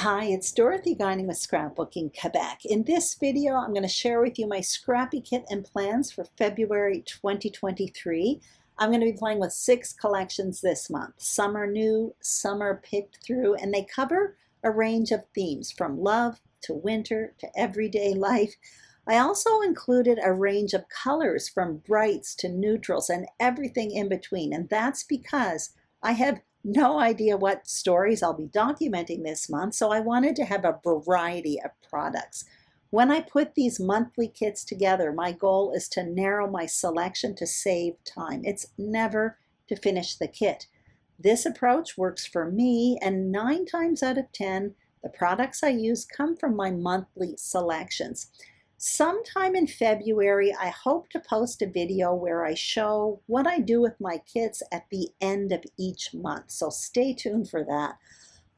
Hi, it's Dorothy Guinan with Scrapbooking Quebec. In this video, I'm going to share with you my Scrappy kit and plans for February 2023. I'm going to be playing with 6 collections this month. Some are new, some are picked through, and they cover a range of themes from love to winter to everyday life. I also included a range of colors from brights to neutrals and everything in between, and that's because I have no idea what stories I'll be documenting this month, so I wanted to have a variety of products. When I put these monthly kits together, my goal is to narrow my selection to save time. It's never to finish the kit. This approach works for me, and 9 times out of 10, the products I use come from my monthly selections. Sometime in February, I hope to post a video where I show what I do with my kits at the end of each month, so stay tuned for that.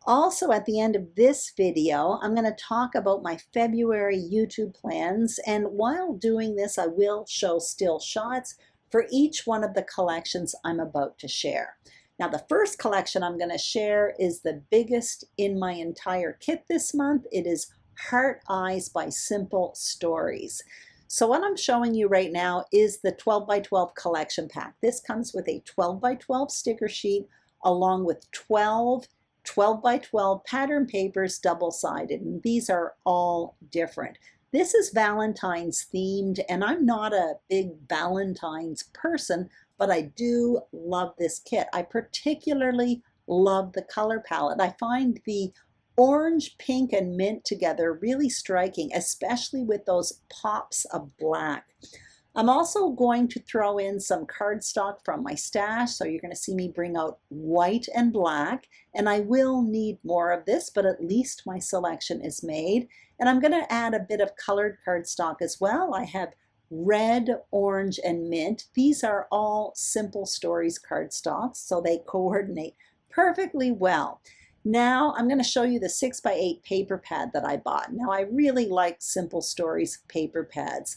Also, at the end of this video, I'm going to talk about my February YouTube plans, and while doing this, I will show still shots for each one of the collections I'm about to share. Now, the first collection I'm going to share is the biggest in my entire kit this month. It is Heart Eyes by Simple Stories. So what I'm showing you right now is the 12 by 12 collection pack. This comes with a 12 by 12 sticker sheet along with 12 by 12 pattern papers double-sided, and these are all different. This is Valentine's themed, and I'm not a big Valentine's person, but I do love this kit. I particularly love the color palette. I find the orange, pink, and mint together really striking, especially with those pops of black. I'm also going to throw in some cardstock from my stash, so you're going to see me bring out white and black, and I will need more of this, but at least my selection is made. And I'm going to add a bit of colored cardstock as well. I have red, orange, and mint. These are all Simple Stories cardstocks, so they coordinate perfectly well. Now I'm going to show you the 6 by 8 paper pad that I bought. Now I really like Simple Stories paper pads.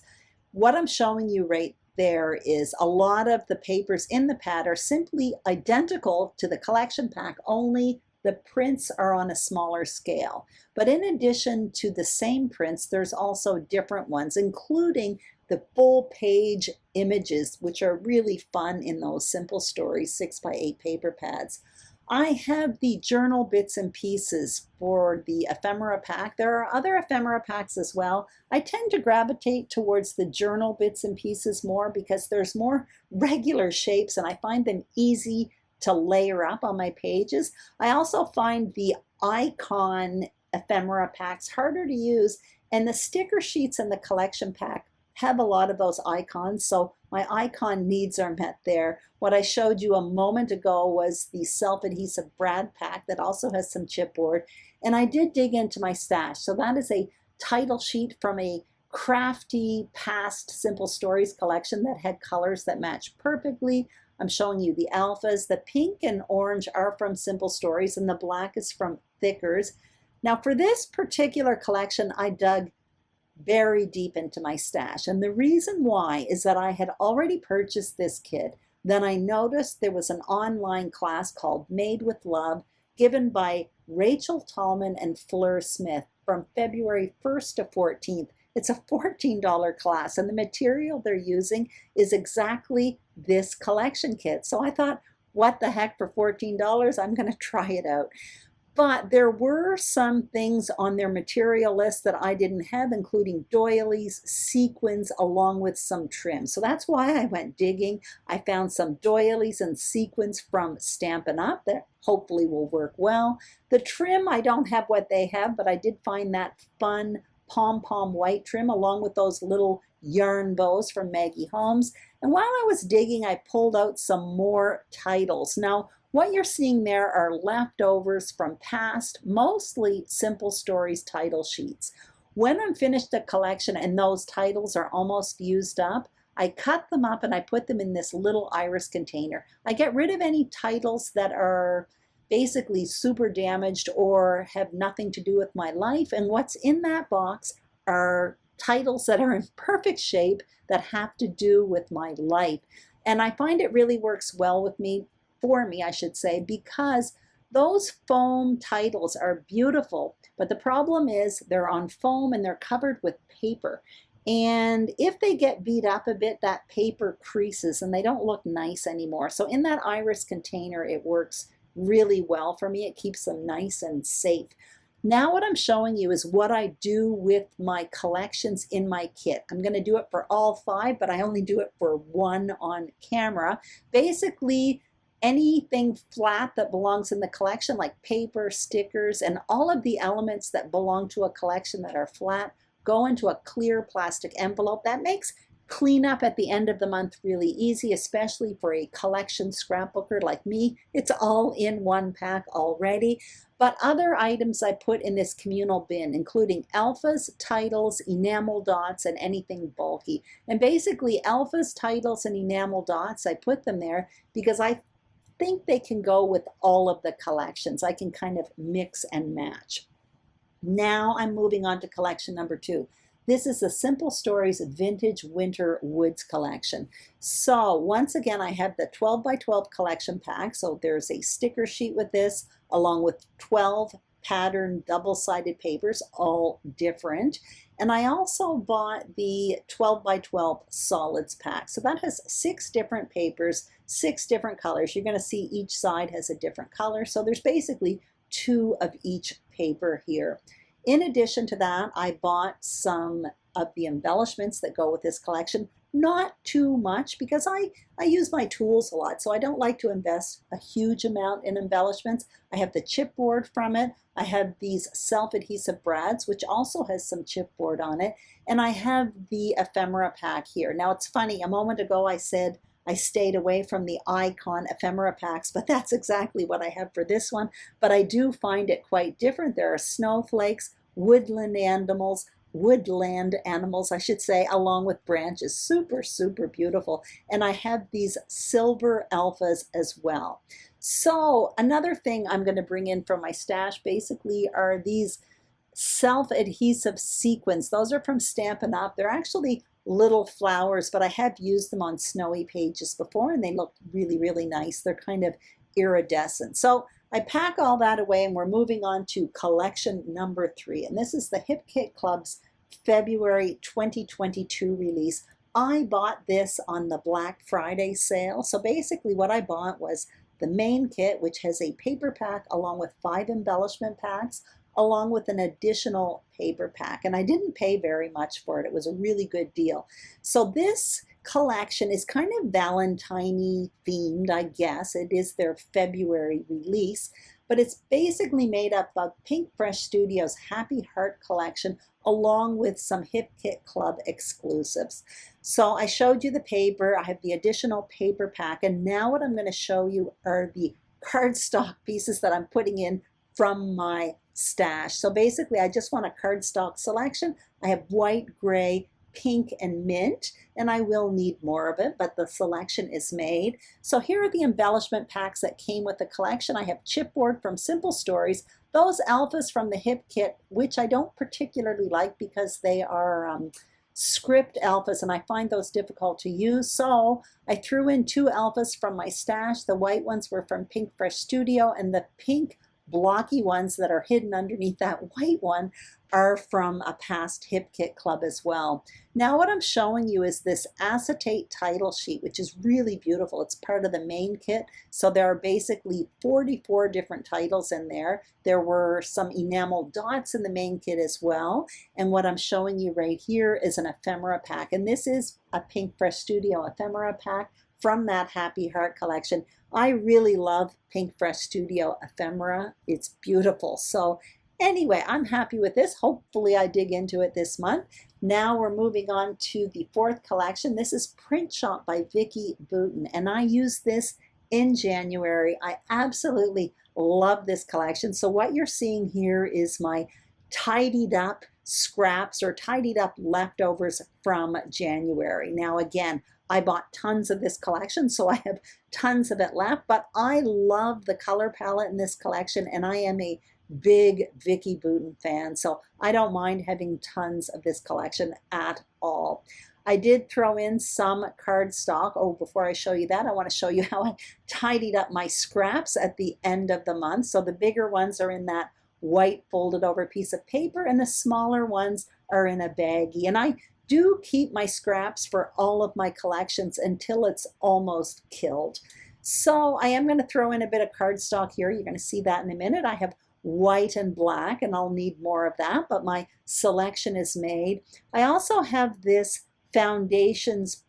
What I'm showing you right there is a lot of the papers in the pad are simply identical to the collection pack, only the prints are on a smaller scale. But in addition to the same prints, there's also different ones, including the full page images, which are really fun in those Simple Stories 6 by 8 paper pads. I have the journal bits and pieces for the ephemera pack. There are other ephemera packs as well. I tend to gravitate towards the journal bits and pieces more because there's more regular shapes and I find them easy to layer up on my pages. I also find the icon ephemera packs harder to use, and the sticker sheets in the collection pack have a lot of those icons, so my icon needs are met there. What I showed you a moment ago was the self-adhesive brad pack that also has some chipboard, and I did dig into my stash. So that is a title sheet from a crafty past Simple Stories collection that had colors that match perfectly. I'm showing you the alphas. The pink and orange are from Simple Stories, and the black is from Thickers. Now for this particular collection, I dug very deep into my stash, and the reason why is that I had already purchased this kit. Then I noticed there was an online class called Made with Love given by Rachel Tallman and Fleur Smith from February 1st to 14th. It's a $14 class, and the material they're using is exactly this collection kit. So I thought, what the heck, for $14, I'm going to try it out. But there were some things on their material list that I didn't have, including doilies, sequins, along with some trim. So that's why I went digging. I found some doilies and sequins from Stampin Up that hopefully will work well. The trim, I don't have what they have, but I did find that fun pom-pom white trim along with those little yarn bows from Maggie Holmes. And while I was digging, I pulled out some more titles. Now, what you're seeing there are leftovers from past, mostly Simple Stories title sheets. When I'm finished the collection and those titles are almost used up, I cut them up and I put them in this little iris container. I get rid of any titles that are basically super damaged or have nothing to do with my life, and what's in that box are titles that are in perfect shape that have to do with my life. And I find it really works well with me, for me, I should say, because Those foam titles are beautiful, but the problem is they're on foam and they're covered with paper. And if they get beat up a bit, that paper creases and they don't look nice anymore. So in that iris container, it works really well for me. It keeps them nice and safe. Now what I'm showing you is what I do with my collections in my kit. I'm going to do it for all 5, but I only do it for 1 on camera. Basically, anything flat that belongs in the collection, like paper, stickers, and all of the elements that belong to a collection that are flat, go into a clear plastic envelope. That makes cleanup at the end of the month really easy, especially for a collection scrapbooker like me. It's all in one pack already. But other items I put in this communal bin, including alphas, titles, enamel dots, and anything bulky. And basically alphas, titles, and enamel dots, I put them there because I think they can go with all of the collections. I can kind of mix and match. Now I'm moving on to collection number 2. This is the Simple Stories Vintage Winter Woods collection. So once again, I have the 12 by 12 collection pack. So there's a sticker sheet with this, along with 12 pattern double-sided papers, all different. And I also bought the 12 by 12 solids pack. So that has 6 different papers, 6 different colors. You're going to see each side has a different color. So there's basically 2 of each paper here. In addition to that, I bought some of the embellishments that go with this collection. Not too much because I use my tools a lot, so I don't like to invest a huge amount in embellishments. I have the chipboard from it. I have these self-adhesive brads, which also has some chipboard on it. And I have the ephemera pack here. Now it's funny, a moment ago I said I stayed away from the icon ephemera packs, but that's exactly what I have for this one. But I do find it quite different. There are snowflakes, woodland animals, I should say, along with branches. Super, super beautiful. And I have these silver alphas as well. So another thing I'm going to bring in from my stash basically are these self-adhesive sequins. Those are from Stampin' Up. They're actually little flowers, but I have used them on snowy pages before and they look really, really nice. They're kind of iridescent. So I pack all that away and we're moving on to collection number 3. And this is the Hip Kit Club's February 2022 release. I bought this on the Black Friday sale. So basically what I bought was the main kit, which has a paper pack along with 5 embellishment packs, along with an additional paper pack. And I didn't pay very much for it. It was a really good deal. So this collection is kind of Valentine-y themed, I guess. It is their February release, but it's basically made up of Pink Fresh Studios' Happy Heart collection, along with some Hip Kit Club exclusives. So I showed you the paper. I have the additional paper pack, and now what I'm going to show you are the cardstock pieces that I'm putting in from my stash. So basically I just want a cardstock selection. I have white, gray, pink, and mint, and I will need more of it, but the selection is made. So here are the embellishment packs that came with the collection. I have chipboard from Simple Stories, those alphas from the Hip Kit, which I don't particularly like because they are script alphas and I find those difficult to use. So I threw in 2 alphas from my stash. The white ones were from Pink Fresh Studio, and the pink blocky ones that are hidden underneath that white one are from a past Hip Kit Club as well. Now what I'm showing you is this acetate title sheet, which is really beautiful. It's part of the main kit. So there are basically 44 different titles in there. There were some enamel dots in the main kit as well. And what I'm showing you right here is an ephemera pack. And this is a Pink Fresh Studio ephemera pack from that Happy Heart collection. I really love Pink Fresh Studio ephemera. It's beautiful. So anyway, I'm happy with this. Hopefully I dig into it this month. Now we're moving on to the 4th collection. This is Print Shop by Vicki Boutin, and I used this in January. I absolutely love this collection. So what you're seeing here is my tidied up scraps or tidied up leftovers from January. Now again, I bought tons of this collection, so I have tons of it left, but I love the color palette in this collection, and I am a big Vicki Boutin fan, so I don't mind having tons of this collection at all. I did throw in some cardstock. Oh, before I show you that, I want to show you how I tidied up my scraps at the end of the month. So the bigger ones are in that white folded over piece of paper, and the smaller ones are in a baggie. And I do keep my scraps for all of my collections until it's almost killed. So I am going to throw in a bit of cardstock here. You're going to see that in a minute. I have white and black, and I'll need more of that, but my selection is made. I also have this foundations,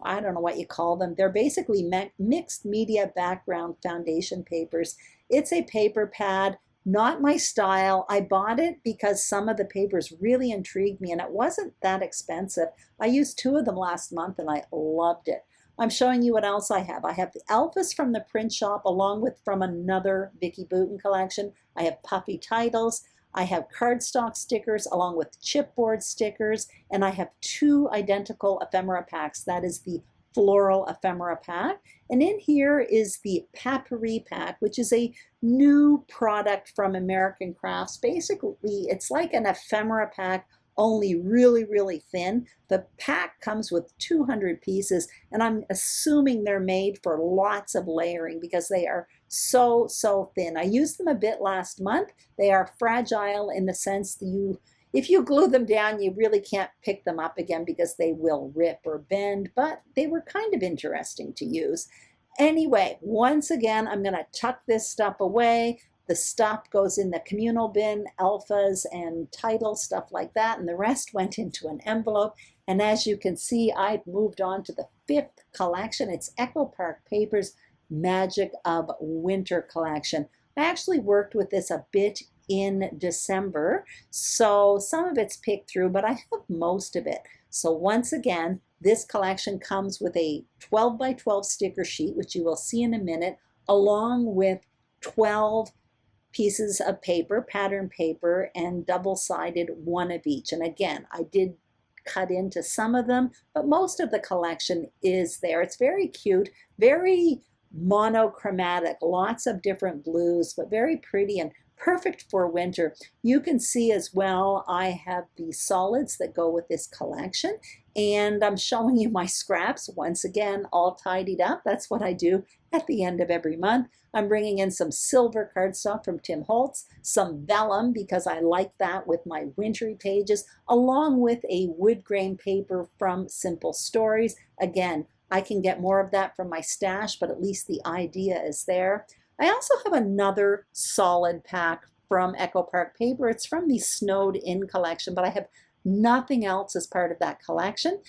I don't know what you call them. They're basically mixed media background foundation papers. It's a paper pad, not my style. I bought it because some of the papers really intrigued me, and it wasn't that expensive. I used 2 of them last month and I loved it. I'm showing you what else I have. I have the Alphas from the print shop along with from another Vicki Boutin collection. I have puffy titles. I have cardstock stickers along with chipboard stickers, and I have 2 identical ephemera packs. That is the floral ephemera pack. And in here is the Papyri pack, which is a new product from American Crafts. Basically, it's like an ephemera pack, only really, really thin. The pack comes with 200 pieces, and I'm assuming they're made for lots of layering because they are so thin. I used them a bit last month. They are fragile in the sense that if you glue them down, you really can't pick them up again because they will rip or bend, but they were kind of interesting to use. Anyway, once again, I'm going to tuck this stuff away. The stuff goes in the communal bin, alphas and titles, stuff like that, and the rest went into an envelope. And as you can see, I've moved on to the 5th collection. It's Echo Park Papers Magic of Winter collection. I actually worked with this a bit in December, so some of it's picked through, but I have most of it. So once again, this collection comes with a 12 by 12 sticker sheet, which you will see in a minute, along with 12 pieces of paper, pattern paper, and double-sided, 1 of each. And again, I did cut into some of them, but most of the collection is there. It's very cute, very monochromatic, lots of different blues, but very pretty and perfect for winter. You can see as well, I have the solids that go with this collection, and I'm showing you my scraps once again, all tidied up. That's what I do at the end of every month. I'm bringing in some silver cardstock from Tim Holtz, some vellum because I like that with my wintry pages, along with a wood grain paper from Simple Stories. Again, I can get more of that from my stash, but at least the idea is there. I also have another solid pack from Echo Park Paper. It's from the Snowed In collection, but I have nothing else as part of that collection.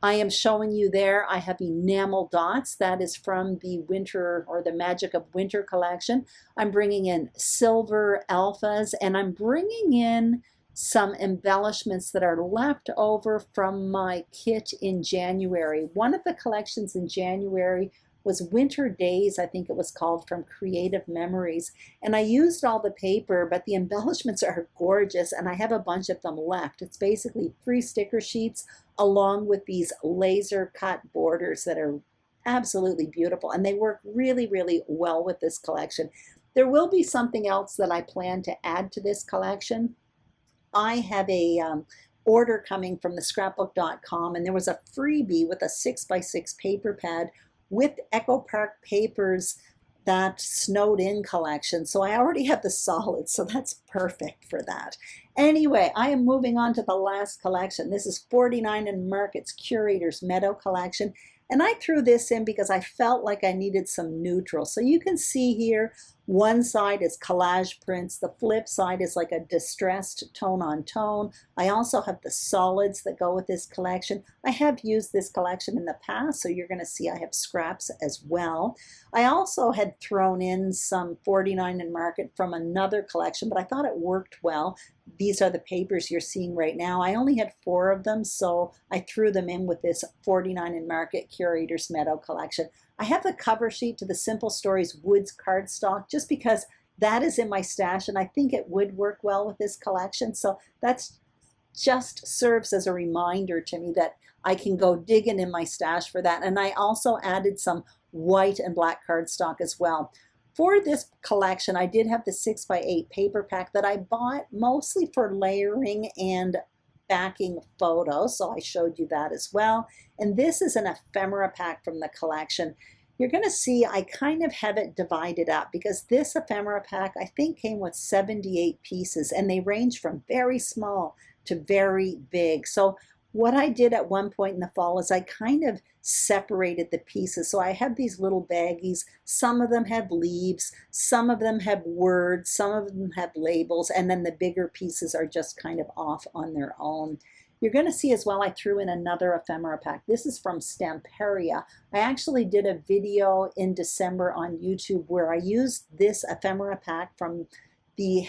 I am showing you there, I have enamel dots. That is from the Winter or the Magic of Winter collection. I'm bringing in silver alphas, and I'm bringing in some embellishments that are left over from my kit in January. One of the collections in January was Winter Days, I think it was called, from Creative Memories. And I used all the paper, but the embellishments are gorgeous, and I have a bunch of them left. It's basically 3 sticker sheets along with these laser cut borders that are absolutely beautiful, and they work really, really well with this collection. There will be something else that I plan to add to this collection. I have a order coming from the scrapbook.com, and there was a freebie with a 6x6 paper pad with Echo Park Papers, that Snowed In collection. So I already have the solids, so that's perfect for that. Anyway, I am moving on to the last collection. This is 49 and Market's Curators Meadow collection. And I threw this in because I felt like I needed some neutral. So you can see here, one side is collage prints. The flip side is like a distressed tone on tone. I also have the solids that go with this collection. I have used this collection in the past, so you're going to see I have scraps as well. I also had thrown in some 49 and Market from another collection, but I thought it worked well. These are the papers you're seeing right now. I only had 4 of them, so I threw them in with this 49 and Market Curators Meadow collection. I have the cover sheet to the Simple Stories Woods cardstock just because that is in my stash, and I think it would work well with this collection. So that's just serves as a reminder to me that I can go digging in my stash for that. And I also added some white and black cardstock as well. For this collection, I did have the 6x8 paper pack that I bought mostly for layering and backing photo, so I showed you that as well. And this is an ephemera pack from the collection. You're going to see I kind of have it divided up because this ephemera pack I think came with 78 pieces, and they range from very small to very big. So what I did at one point in the fall is I kind of separated the pieces. So I have these little baggies. Some of them have leaves, some of them have words, some of them have labels, and then the bigger pieces are just kind of off on their own. You're going to see as well I threw in another ephemera pack. This is from Stamperia. I actually did a video in December on YouTube where I used this ephemera pack from the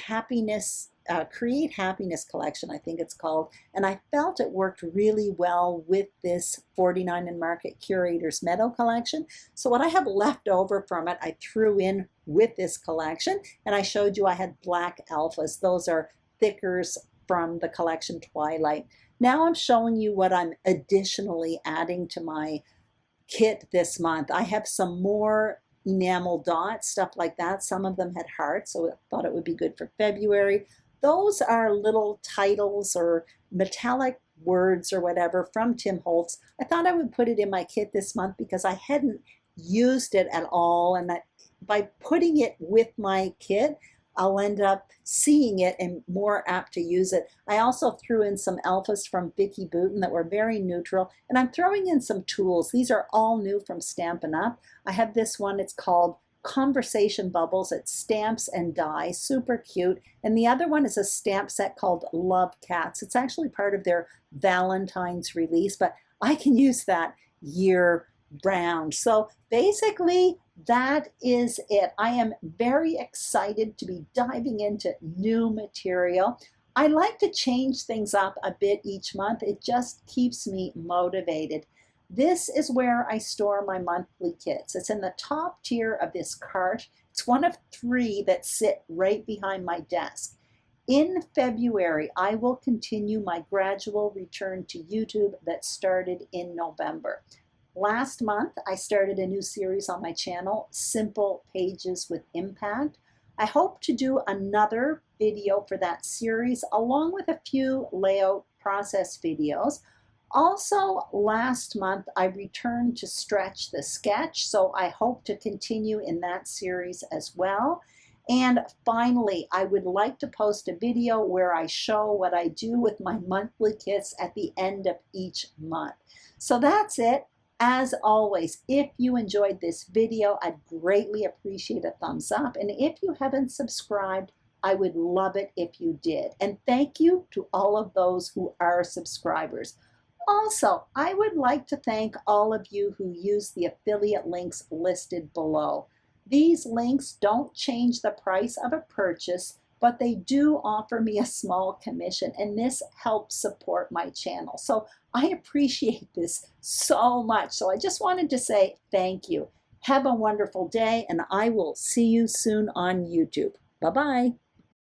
Create Happiness collection, I think it's called, and I felt it worked really well with this 49 and Market Curators Meadow collection. So what I have left over from it, I threw in with this collection, and I showed you I had black alphas. Those are thickers from the collection Twilight. Now I'm showing you what I'm additionally adding to my kit this month. I have some more enamel dots, stuff like that. Some of them had hearts, so I thought it would be good for February. Those are little titles or metallic words or whatever from Tim Holtz. I thought I would put it in my kit this month because I hadn't used it at all, and that by putting it with my kit, I'll end up seeing it and more apt to use it. I also threw in some alphas from Vicki Boutin that were very neutral, and I'm throwing in some tools. These are all new from Stampin' Up. I have this one, it's called Conversation Bubbles. It stamps and dies, super cute. And the other one is a stamp set called Love Cats. It's actually part of their Valentine's release, but I can use that year round. So basically that is it. I am very excited to be diving into new material. I like to change things up a bit each month. It just keeps me motivated. This is where I store my monthly kits. It's in the top tier of this cart. It's one of 3 that sit right behind my desk. In February, I will continue my gradual return to YouTube that started in November. Last month, I started a new series on my channel, Simple Pages with Impact. I hope to do another video for that series, along with a few layout process videos. Also, last month, I returned to Stretch the Sketch, so I hope to continue in that series as well. And finally, I would like to post a video where I show what I do with my monthly kits at the end of each month. So that's it. As always, if you enjoyed this video, I'd greatly appreciate a thumbs up. And if you haven't subscribed, I would love it if you did. And thank you to all of those who are subscribers. Also, I would like to thank all of you who use the affiliate links listed below. These links don't change the price of a purchase, but they do offer me a small commission, and this helps support my channel. So I appreciate this so much. So I just wanted to say thank you. Have a wonderful day, and I will see you soon on YouTube. Bye-bye.